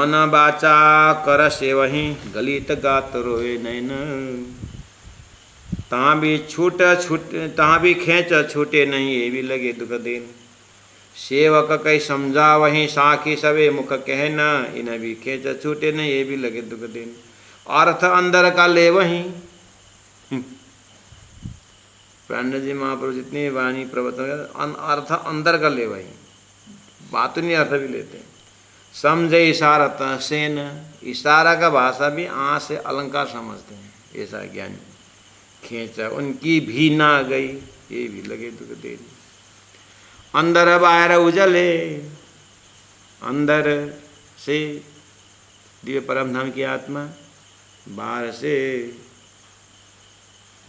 मन बाचा कर से वही गलित गात रोए नैन। तहाँ भी तहाँ भी खेच छूटे नहीं, ये भी लगे दुख देन। सेवक कई समझा वही साखी सवे मुख कहना, इन्हें भी खेच छूटे नहीं, ये भी लगे दुख देन। अर्थ अंदर का ले वही। प्राणनाथ जी महाप्रभु जितनी वाणी प्रवचन अर्थ अंदर का ले वही, बात नहीं अर्थ भी लेते हैं। समझे इशारा सेन, इशारा का भाषा भी आ से अलंकार समझते हैं, ऐसा ज्ञानी। खींचा उनकी भी ना गई, ये भी लगे दुख देन। अंदर बाहर उजले, अंदर से दिव्य परम धाम की आत्मा, बाहर से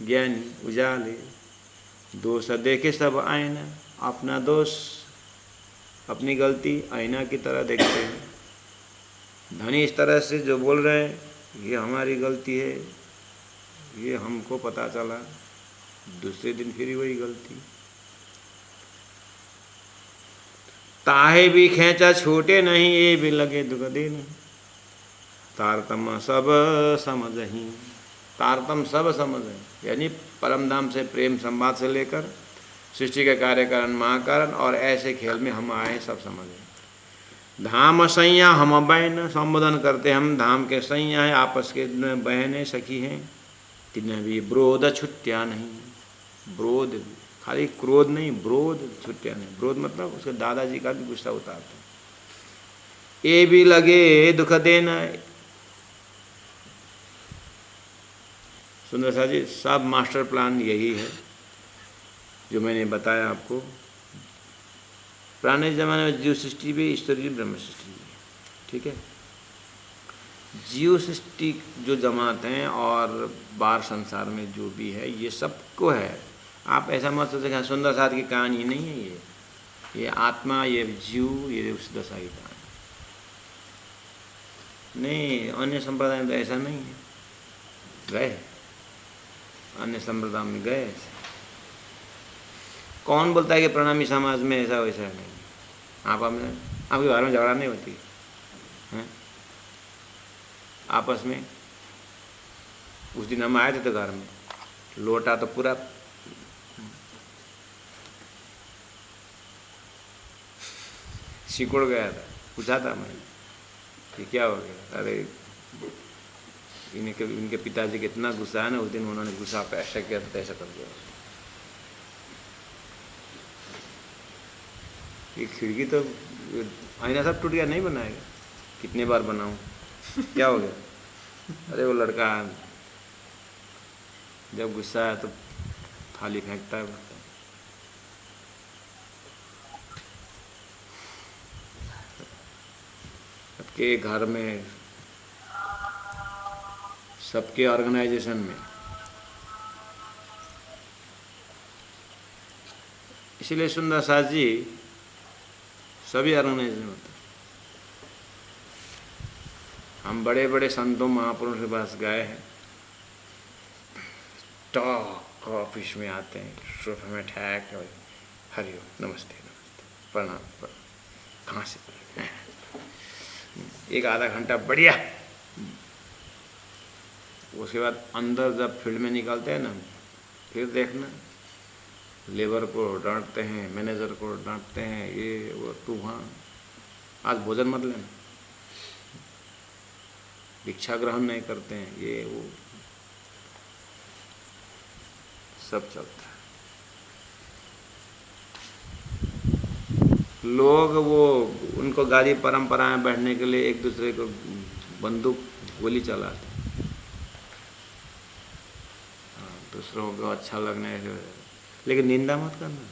ज्ञानी उजाले। दोष देखे सब आईना, अपना दोष अपनी गलती आईना की तरह देखते हैं। धनी इस तरह से जो बोल रहे हैं ये हमारी गलती है, ये हमको पता चला, दूसरे दिन फिर वही गलती। ताहे भी खेचा छूटे नहीं, ये भी लगे दुख देन। तारतम सब समझही, तारतम सब समझे, यानी परम धाम से प्रेम संवाद से लेकर सृष्टि के कार्य कारण महाकारण और ऐसे खेल में हम आए सब समझे। धाम सैया हम बहन, संबोधन करते हम धाम के सैया हैं, आपस के बहनें सखी हैं। तिन्हें भी ब्रोध छुट्टिया नहीं, ब्रोध खाली क्रोध नहीं, ब्रोध छुट्टिया नहीं। ब्रोध मतलब उसके दादाजी का भी गुस्सा उतारते। ये भी लगे दुख देना। सुंदर सा जी सब मास्टर प्लान यही है जो मैंने बताया आपको। पुराने ज़माने में जीव सृष्टि भी ईश्वरीय ब्रह्म सृष्टि भी, ठीक है। जीव सृष्टि जो जमात हैं और बाहर संसार में जो भी है ये सबको है। आप ऐसा मत सोचें सुंदर साथ की कहानी नहीं है ये आत्मा, ये जीव, ये उस दशा की कहानी नहीं। अन्य संप्रदाय में तो ऐसा नहीं है, गए अन्य संप्रदाय में गए। कौन बोलता है कि प्रणामी समाज में ऐसा वैसा नहीं। आपके घर में झगड़ा नहीं होती है आपस में। उस दिन हम आए थे तो घर में लोटा तो पूरा सिकुड़ गया था। पूछा था मैंने कि क्या हो गया। अरे इनके पिताजी के इतना गुस्सा है ना, उस दिन उन्होंने गुस्सा पे ऐसा किया तो ऐसा कर दिया। ये खिड़की तो आईना सब टूट गया, नहीं बनाएगा। कितने बार बनाऊं, क्या हो गया। अरे वो लड़का जब गुस्सा है तो थाली फेंकता है। सबके घर में, सबके ऑर्गेनाइजेशन में, इसीलिए सुंदर सास जी सभी ऑर्गेनाइजेशन होते हैं। हम बड़े बड़े संतों महापुरुषों के पास गए हैं, टॉक ऑफिस में आते हैं, सोफे में ठहक, हरिओम नमस्ते नमस्ते प्रणाम, कहाँ से एक आधा घंटा बढ़िया। उसके बाद अंदर जब फील्ड में निकलते हैं ना, फिर देखना लेबर को डांटते हैं, मैनेजर को डांटते हैं, ये वो तू वहाँ आज भोजन मत लेना, भिक्षा ग्रहण नहीं करते हैं, ये वो सब चलता है। लोग वो उनको गाली परंपराएं बैठने के लिए एक दूसरे को बंदूक गोली चलाते, दूसरों को अच्छा लगने, लेकिन निंदा मत करना।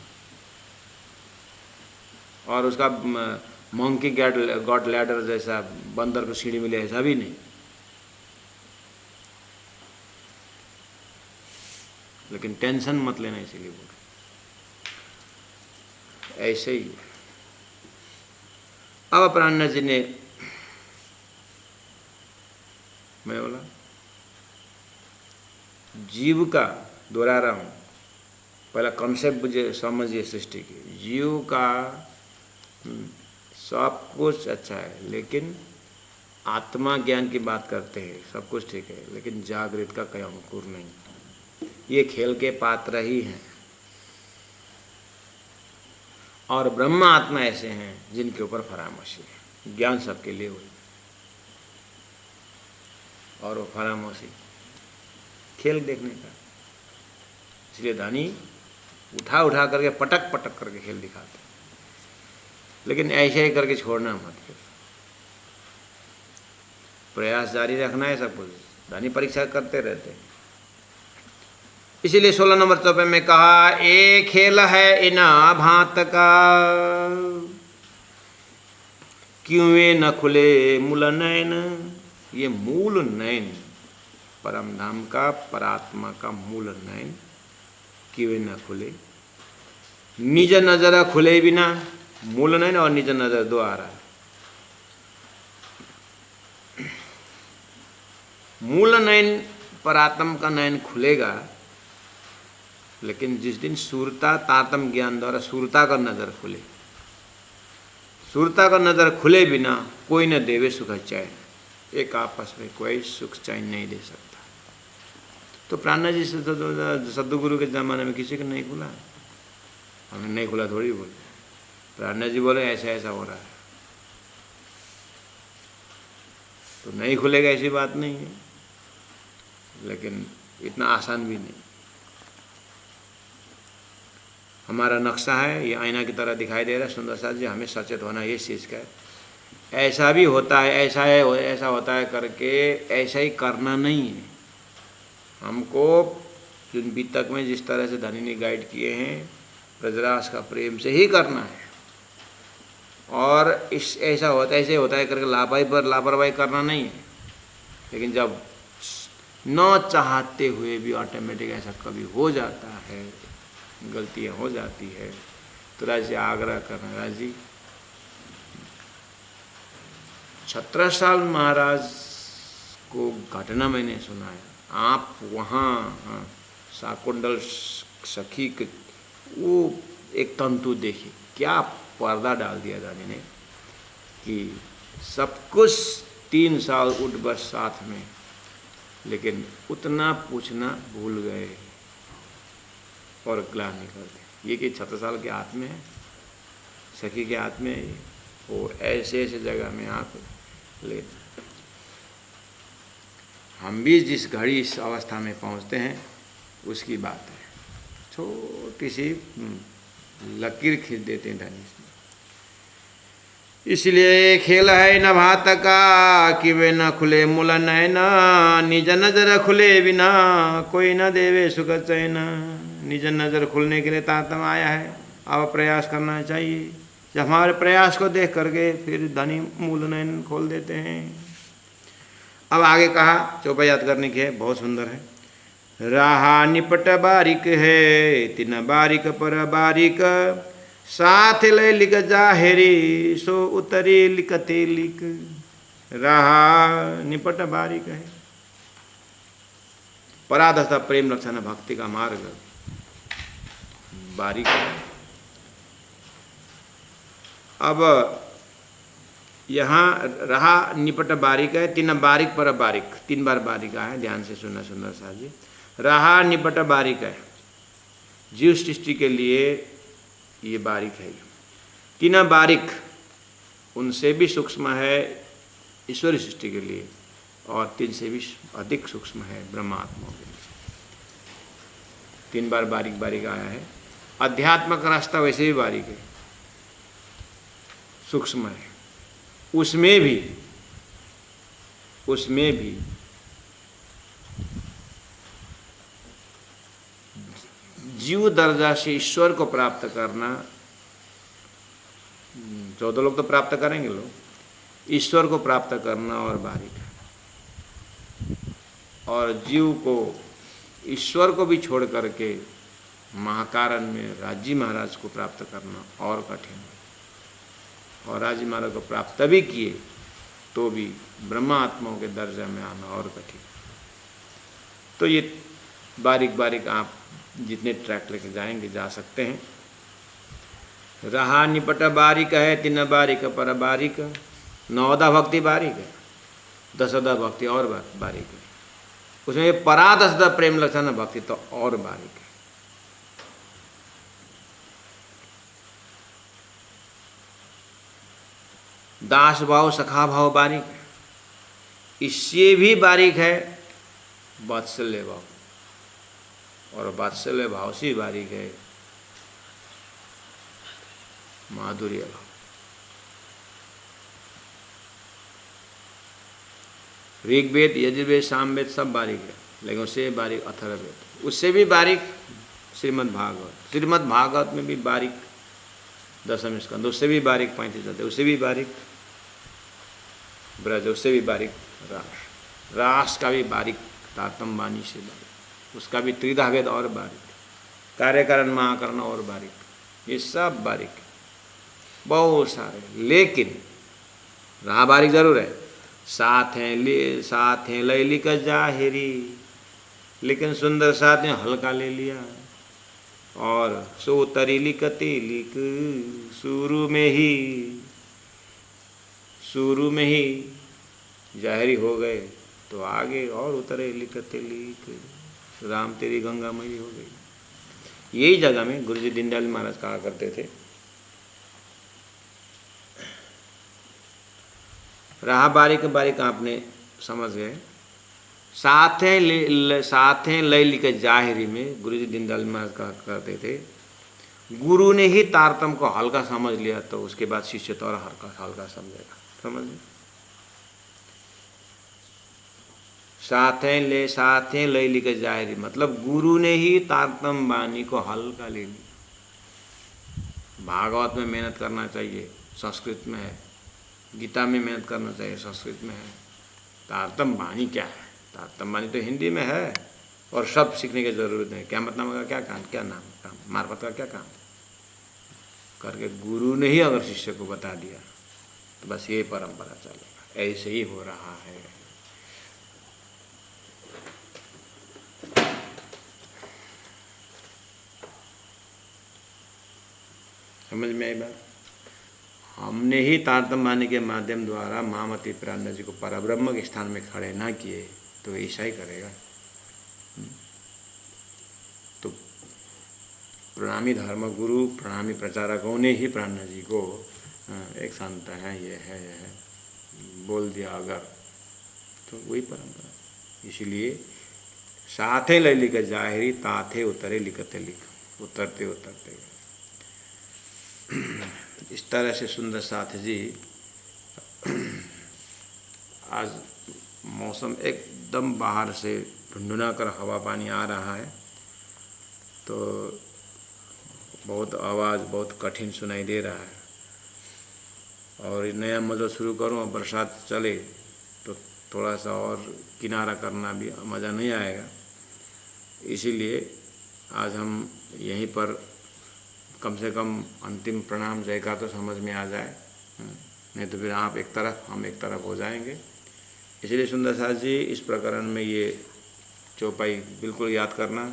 और उसका मंकी गॉड लैडर जैसा बंदर को सीढ़ी मिले ऐसा भी नहीं, लेकिन टेंशन मत लेना इसीलिए बोल। ऐसे ही अब प्राणनाथ जी ने, मैं बोला जीव का दोहरा रहा हूँ, पहला कॉन्सेप्ट मुझे समझिए सृष्टि की। जीव का सब कुछ अच्छा है, लेकिन आत्मा ज्ञान की बात करते हैं, सब कुछ ठीक है, लेकिन जागृत का कोई अंकुर नहीं। ये खेल के पात्र ही हैं। और ब्रह्म आत्मा ऐसे हैं जिनके ऊपर फरामोशी है। ज्ञान सबके लिए हुई और वो फरामोशी खेल देखने का। इसलिए धनी उठा उठा करके पटक पटक करके खेल दिखाते, लेकिन ऐसे ही करके छोड़ना मत। फिर प्रयास जारी रखना है सब कुछ। धनी परीक्षा करते रहते हैं। इसीलिए 16 नंबर चौपे में कहा, ए खेल है इना भांत का, क्यों वे न खुले मूल नयन। ये मूल नयन, परम धाम का, परात्मा का मूल नयन क्यों न खुले। निज नजर खुले बिना, मूल नयन और निज नजर दो आ रहा है। मूल नयन परात्म का नयन खुलेगा, लेकिन जिस दिन सूरता तारतम ज्ञान द्वारा सूरता का नजर खुले। सूरता का नजर खुले बिना कोई न देवे सुख चैन। एक आपस में कोई सुख चैन नहीं दे सकता। तो प्राणनाथ जी सद्गुरु के जमाने में किसी को नहीं खुला, हमने नहीं खुला थोड़ी बोले। प्राणनाथ जी बोले ऐसा ऐसा हो रहा है, तो नहीं खुलेगा ऐसी बात नहीं है, लेकिन इतना आसान भी नहीं। हमारा नक्शा है, ये आईना की तरह दिखाई दे रहा है सुंदर सा जी, हमें सचेत होना ये चीज़ का है। ऐसा भी होता है, ऐसा है, ऐसा होता है करके ऐसा ही करना नहीं है। हमको जिन बीतक में जिस तरह से धनी ने गाइड किए हैं, ब्रजराज का प्रेम से ही करना है। और इस ऐसा होता है, ऐसे होता है करके लापरवाही करना नहीं है। लेकिन जब न चाहते हुए भी ऑटोमेटिक ऐसा कभी हो जाता है, गलतियां हो जाती है, तो राज से आग्रह करना, राज जी छत्रसाल महाराज को घटना मैंने सुना है, आप वहाँ शाकुंडल सखी के वो एक तंतु देखिए, क्या पर्दा डाल दिया दादी ने कि सब कुछ 3 साल उठ बस साथ में, लेकिन उतना पूछना भूल गए और ग्लान निकल गए। ये कि 6 साल के हाथ में है, सखी के हाथ में है। वो ऐसे ऐसे जगह में आप ले, हम भी जिस घड़ी इस अवस्था में पहुंचते हैं उसकी बात है। छोटी सी लकीर खींच देते हैं धनी। इसलिए खेल है न भात का, कि वे न खुले मूल नयन। निज नजर खुले बिना कोई न देवे सुख चैन। निज नजर खुलने के लिए तारतम आया है, अब प्रयास करना चाहिए। जब हमारे प्रयास को देख करके फिर धनी मूल नयन खोल देते हैं। अब आगे कहा, चौपा याद करने की है, बहुत सुंदर है। राहा निपट बारीक है, तिन बारीक पर बारीक। साथ ले लिख जाहेरी, सो उतरी लिखते लिख। राहा निपट बारीक है, पराधस्ता प्रेम लक्षण भक्ति का मार्ग बारीक है। अब यहाँ रहा निपट बारीक है, 3 बारीक पर बारीक, 3 बार बारीक है, ध्यान से सुनना सुंदर सा जी। रहा निपट बारीक है, जीव सृष्टि के लिए ये बारीक है। 3 बारीक उनसे भी सूक्ष्म है ईश्वरी सृष्टि के लिए, और 3 से भी अधिक सूक्ष्म है ब्रह्मात्माओं के लिए। 3 बार बारीक बारीक आया है। अध्यात्म का रास्ता वैसे भी बारीक है, सूक्ष्म है। उसमें भी जीव दर्जा से ईश्वर को प्राप्त करना, 14 लोग तो प्राप्त करेंगे लोग, ईश्वर को प्राप्त करना और बारीक है। और जीव को ईश्वर को भी छोड़ करके महाकारण में राजी महाराज को प्राप्त करना और कठिन है। और राजी महाराज को प्राप्त भी किए तो भी ब्रह्मा आत्माओं के दर्जा में आना और कठिन। तो ये बारीक बारीक आप जितने ट्रैक लेके जाएंगे जा सकते हैं। रहा निपट बारीक है, 3 बारीक पर बारीक। 9दा भक्ति बारीक है, दशदा भक्ति और बारीक है, उसमें ये परादशदा प्रेम लक्षण भक्ति तो और बारीक है। दास भाव सखा भाव बारीक है, इससे भी बारीक है वात्सल्य भाव, और वात्सल्य भाव से बारीक है माधुर्य भाव। ऋग्वेद यजुर्वेद सामवेद सब बारीक है, लेकिन उससे बारीक अथर्ववेद, उससे भी बारीक श्रीमद् भागवत, श्रीमद् भागवत में भी बारीक दशम स्कंद, उससे भी बारीक 35 अध्याय, उससे भी बारीक ब्रज, उससे भी बारीक रास, रास का भी बारीक तारतम्य वाणी से बारीक, उसका भी त्रिधा वेद और बारीक, कार्यकरण महाकरण और बारीक, ये सब बारीक है बहुत सारे। लेकिन रहा बारीक जरूर है, साथ हैं लैली का जाहिरी, लेकिन सुंदर साथ ने हल्का ले लिया, और सो तरीली कतीलिक शुरू में ही जाहिरी हो गए, तो आगे और उतरे लिखते लिख राम तेरी गंगा मई हो गई। यही जगह में गुरु जी दीनदयाल महाराज कहा करते थे, रहा बारीक बारीक आपने समझ गए। साथ हैं लय लिख जाहिरी में गुरु जी दीनदयाल महाराज कहा करते थे, गुरु ने ही तारतम को हल्का समझ लिया तो उसके बाद शिष्य तो और हल्का समझेगा। समझ साथ हैं लय लिख जाहिरी मतलब गुरु ने ही तारतम वाणी को हल्का ले लिया। भागवत में मेहनत करना चाहिए, संस्कृत में है, गीता में मेहनत करना चाहिए, संस्कृत में है। तारतम वाणी क्या है? तारतम वाणी तो हिंदी में है, और सब सीखने की जरूरत नहीं। क्या मतलब का क्या काम, क्या नाम काम, मार्फत का क्या काम करके गुरु ने ही अगर शिष्य को बता दिया तो बस ये परंपरा चलेगा। ऐसे ही हो रहा है। समझ में आई बात? हमने ही तारतम्य वाणी के माध्यम द्वारा महामती प्राण जी को परब्रह्म के स्थान में खड़े ना किए तो ऐसा ही करेगा। तो प्रणामी धर्म गुरु, प्रणामी प्रचारकों ने ही प्राण जी को एक संत है, ये है बोल दिया अगर, तो वही परंपरा। इसलिए साथे लय लिख जाहिरी, ताथे उतरे लिखते लिख, उतरते उतरते। इस तरह से सुंदर साथ जी, आज मौसम एकदम बाहर से ढुंढुना कर हवा पानी आ रहा है, तो बहुत आवाज़ बहुत कठिन सुनाई दे रहा है। और नया मज़ा शुरू करूँ और बरसात चले तो थोड़ा सा और किनारा करना भी मज़ा नहीं आएगा। इसीलिए आज हम यहीं पर कम से कम अंतिम प्रणाम जयकार तो समझ में आ जाए, नहीं तो फिर आप एक तरफ हम एक तरफ हो जाएंगे। इसलिए सुंदर साथ जी इस प्रकरण में ये चौपाई बिल्कुल याद करना,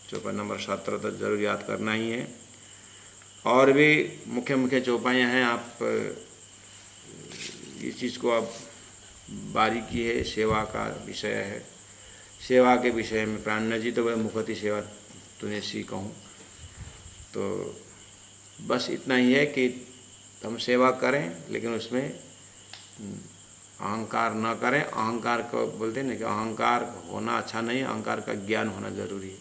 चौपाई नंबर 17 तक जरूर याद करना ही है। और भी मुख्य मुख्य चौपाइयाँ हैं, आप इस चीज़ को आप बारीकी है, सेवा का विषय है। सेवा के विषय में प्राण जी तो वह मुखती सेवा तूने सी कहूँ, तो बस इतना ही है कि हम सेवा करें लेकिन उसमें अहंकार न करें। अहंकार को बोलते हैं ना कि अहंकार होना अच्छा नहीं, अहंकार का ज्ञान होना जरूरी है।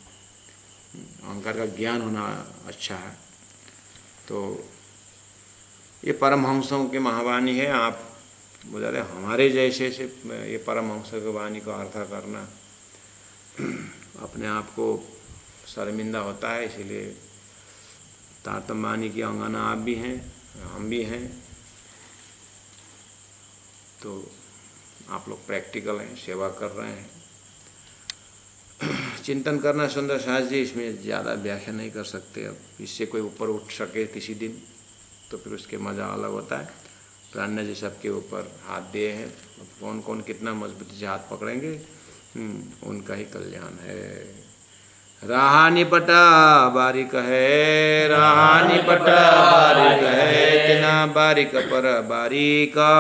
अहंकार का ज्ञान होना अच्छा है। तो ये परमहंसों की महावाणी है। आप बोले हमारे जैसे से ये परमहंसों की वाणी को अर्थ करना अपने आप को शर्मिंदा होता है। इसीलिए तारतम्य वाणी की अंगना आप भी हैं, हम भी हैं, तो आप लोग प्रैक्टिकल हैं, सेवा कर रहे हैं। चिंतन करना सुंदर साथ जी, इसमें ज़्यादा व्याख्या नहीं कर सकते। अब इससे कोई ऊपर उठ सके किसी दिन तो फिर उसके मज़ा अलग होता है। प्राण जी सबके ऊपर हाथ दिए हैं, अब कौन कौन कितना मजबूती से हाथ पकड़ेंगे उनका ही कल्याण है। राहा निपटा बारिक है, राहा निपटा बारिक है, तिना बारिक पर बारिका,